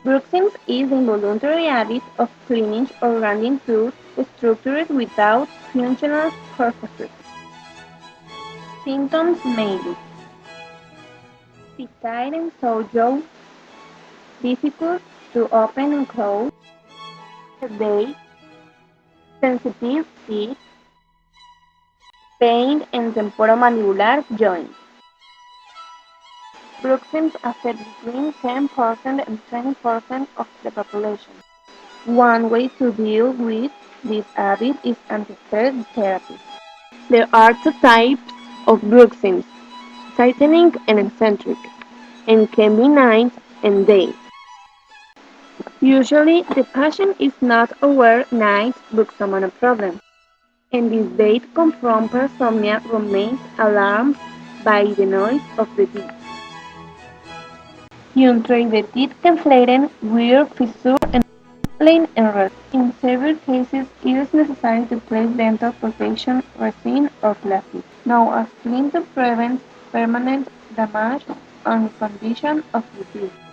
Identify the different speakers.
Speaker 1: Bruxism is the involuntary habit of cleaning or grinding food structured without functional purposes. Symptoms may be sight and sore jaw, difficult to open and close, headache, sensitive teeth, pain in temporomandibular joints. Bruxism affects between 10% and 20% of the population. One way to deal with this habit is anti-stress therapy. There are two types of bruxism, tightening and eccentric, and can be night and day. Usually, the patient is not aware night bruxism problem, and this date comes from persomnia remains alarmed by the noise of the teeth. Until the teeth can flatten, wear, fissure, and plain and rest. In severe cases, it is necessary to place dental protection, resin, or plastic. Now, as clean to prevent permanent damage and condition of the teeth.